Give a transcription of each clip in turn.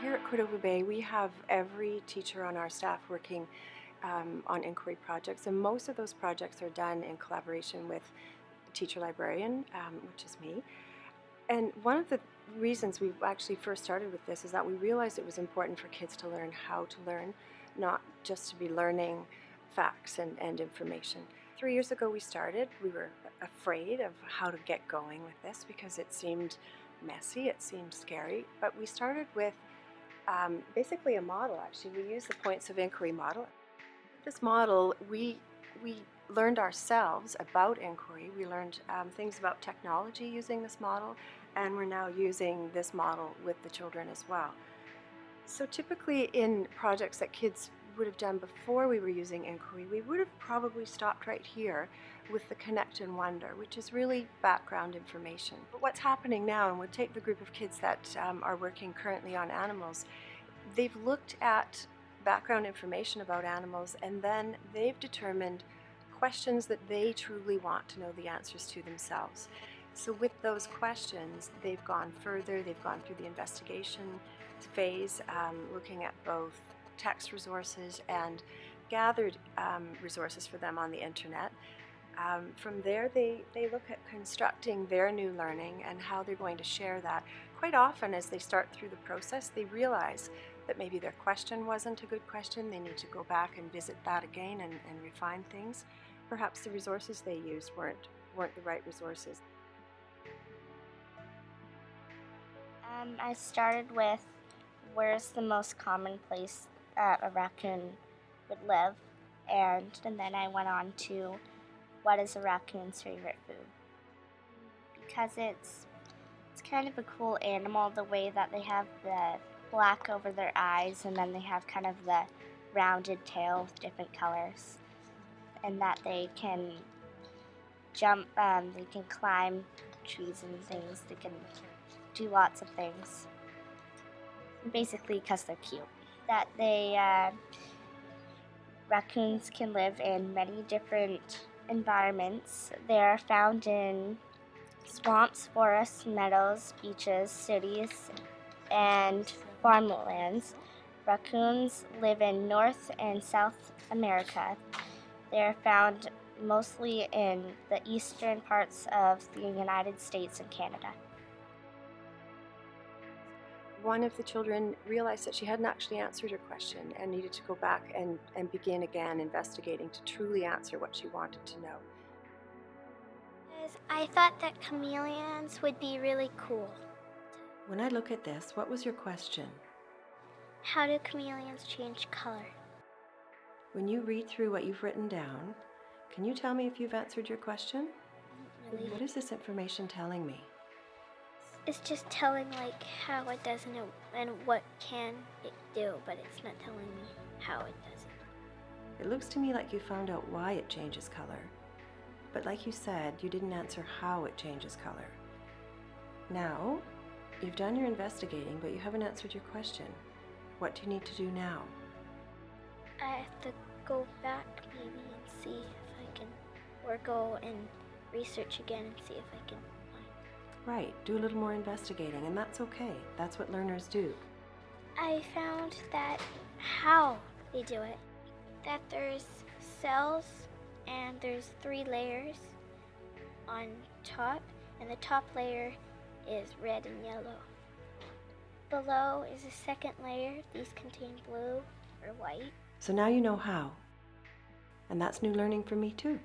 Here at Cordova Bay, we have every teacher on our staff working on inquiry projects, and most of those projects are done in collaboration with the teacher librarian, which is me. And one of the reasons we actually first started with this is that we realized it was important for kids to learn how to learn, not just to be learning facts and information. 3 years ago we started. We were afraid of how to get going with this because it seemed messy, it seemed scary, but we started with basically a model. Actually, we used the points of inquiry model. With this model, we learned ourselves about inquiry. We learned things about technology using this model, and we're now using this model with the children as well. So typically in projects that kids would have done before we were using inquiry, we would have probably stopped right here with the connect and wonder, which is really background information. But what's happening now, and we'll take the group of kids that are working currently on animals, they've looked at background information about animals, and then they've determined questions that they truly want to know the answers to themselves. So with those questions, they've gone further. They've gone through the investigation phase, looking at both text resources and gathered resources for them on the internet. From there, they look at constructing their new learning and how they're going to share that. Quite often, as they start through the process, they realize that maybe their question wasn't a good question. They need to go back and visit that again and refine things. Perhaps the resources they used weren't the right resources. I started with where's the most common place that a raccoon would live, and then I went on to what is a raccoon's favorite food. Because it's kind of a cool animal, the way that they have the black over their eyes and then they have kind of the rounded tail with different colors, and that they can jump, they can climb trees and things, they can do lots of things. Basically because they're cute. That raccoons can live in many different environments. They are found in swamps, forests, meadows, beaches, cities, and farmlands. Raccoons live in North and South America. They are found mostly in the eastern parts of the United States and Canada. One of the children realized that she hadn't actually answered her question and needed to go back and begin again investigating to truly answer what she wanted to know. I thought that chameleons would be really cool. When I look at this, what was your question? How do chameleons change color? When you read through what you've written down, can you tell me if you've answered your question? Really? What is this information telling me? It's just telling like how it does and what can it do, but it's not telling me how it does it. It looks to me like you found out why it changes color. But like you said, you didn't answer how it changes color. Now, you've done your investigating, but you haven't answered your question. What do you need to do now? I have to go back maybe and see if I can, or go and research again and see if I can find. Right, do a little more investigating, and that's okay. That's what learners do. I found that how they do it, that there's cells and there's 3 layers on top, and the top layer is red and yellow. Below is a second layer. These contain blue or white. So now you know how. And that's new learning for me too.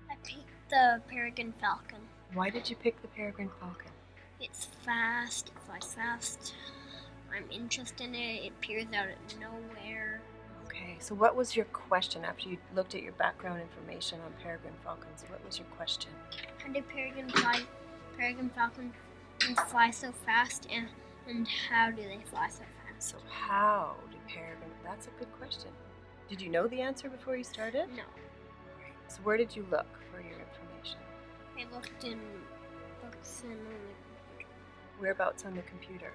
I picked the peregrine falcon. Why did you pick the peregrine falcon? It's fast, it flies fast. I'm interested in it. It appears out of nowhere. Okay, so what was your question after you looked at your background information on peregrine falcons? What was your question? How do peregrine falcons fly so fast, and how do they fly so fast? So how do peregrine, that's a good question. Did you know the answer before you started? No. Right. So where did you look for your information? I looked in books and Whereabouts on the computer?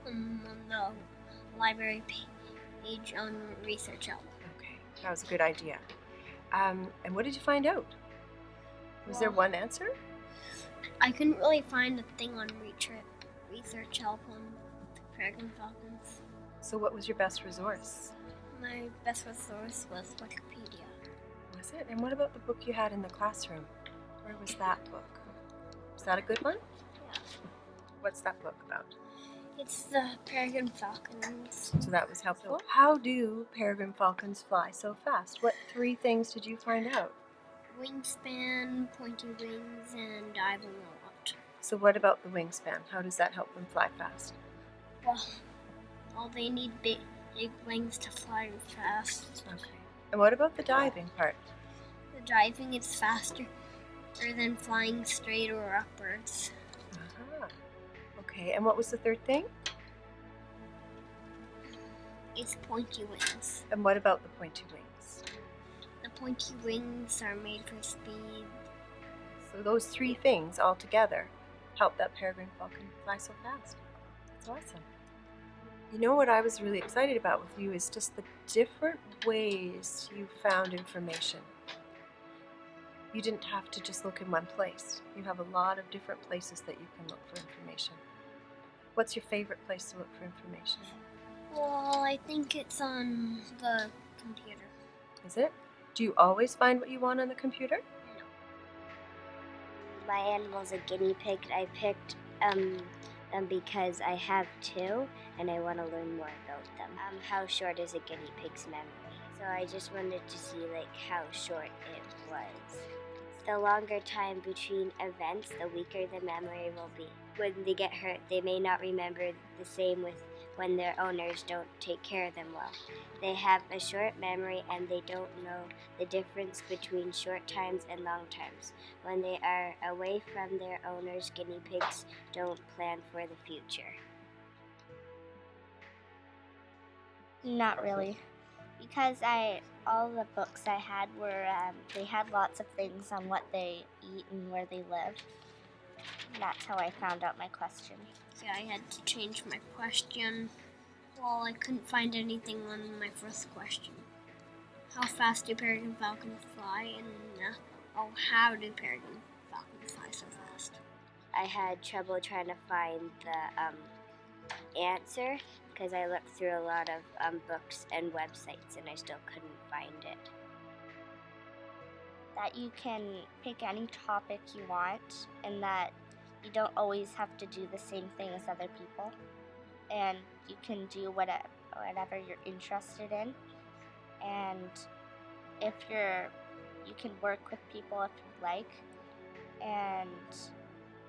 on the library page on Research Help. Okay, that was a good idea. And what did you find out? Was there one answer? I couldn't really find a thing on Retrip. research help on peregrine falcons. So what was your best resource? My best resource was Wikipedia. Was it? And what about the book you had in the classroom? Where was that book? Was that a good one? Yeah. What's that book about? It's the peregrine falcons. So that was helpful. How do peregrine falcons fly so fast? What 3 things did you find out? Wingspan, pointy wings, and diving a lot. So what about the wingspan? How does that help them fly fast? Well, they need big wings to fly fast. Okay. And what about the diving part? The diving is faster than flying straight or upwards. Uh-huh. Okay, and what was the 3rd thing? It's pointy wings. And what about the pointy wings? The pointy wings are made for speed. So those 3 things all together help that peregrine falcon fly so fast. That's awesome. You know what I was really excited about with you is just the different ways you found information. You didn't have to just look in one place. You have a lot of different places that you can look for information. What's your favorite place to look for information? Well, I think it's on the computer. Is it? Do you always find what you want on the computer? No. My animal's a guinea pig. I picked them because I have 2 and I want to learn more about them. How short is a guinea pig's memory? So I just wanted to see how short it was. The longer time between events, the weaker the memory will be. When they get hurt, they may not remember the same with when their owners don't take care of them well. They have a short memory and they don't know the difference between short times and long times. When they are away from their owners, guinea pigs don't plan for the future. Not really. Because all the books I had were, they had lots of things on what they eat and where they live. And that's how I found out my question. Yeah, I had to change my question. Well, I couldn't find anything on my first question. How fast do peregrine falcons fly? And how do peregrine falcons fly so fast? I had trouble trying to find the answer because I looked through a lot of books and websites and I still couldn't find it. That you can pick any topic you want and that you don't always have to do the same thing as other people. And you can do whatever you're interested in. And you can work with people if you like. And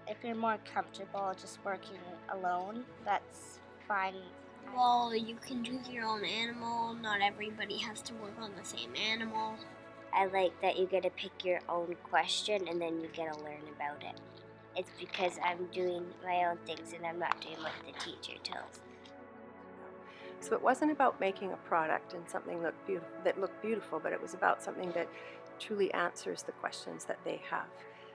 if you're more comfortable just working alone, that's fine. Well, you can choose your own animal. Not everybody has to work on the same animal. I like that you get to pick your own question and then you get to learn about it. It's because I'm doing my own things and I'm not doing what the teacher tells. So it wasn't about making a product and something that looked beautiful, but it was about something that truly answers the questions that they have.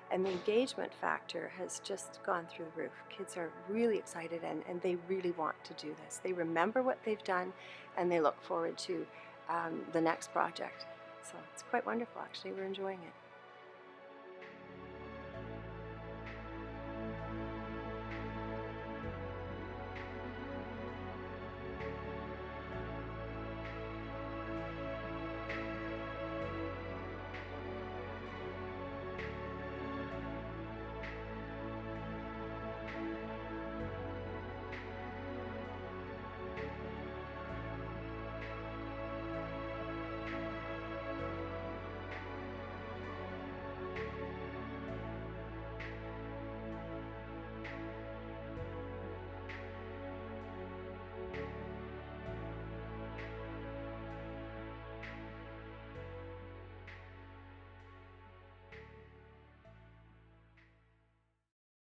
And the engagement factor has just gone through the roof. Kids are really excited and they really want to do this. They remember what they've done and they look forward to the next project. So it's quite wonderful, actually. We're enjoying it.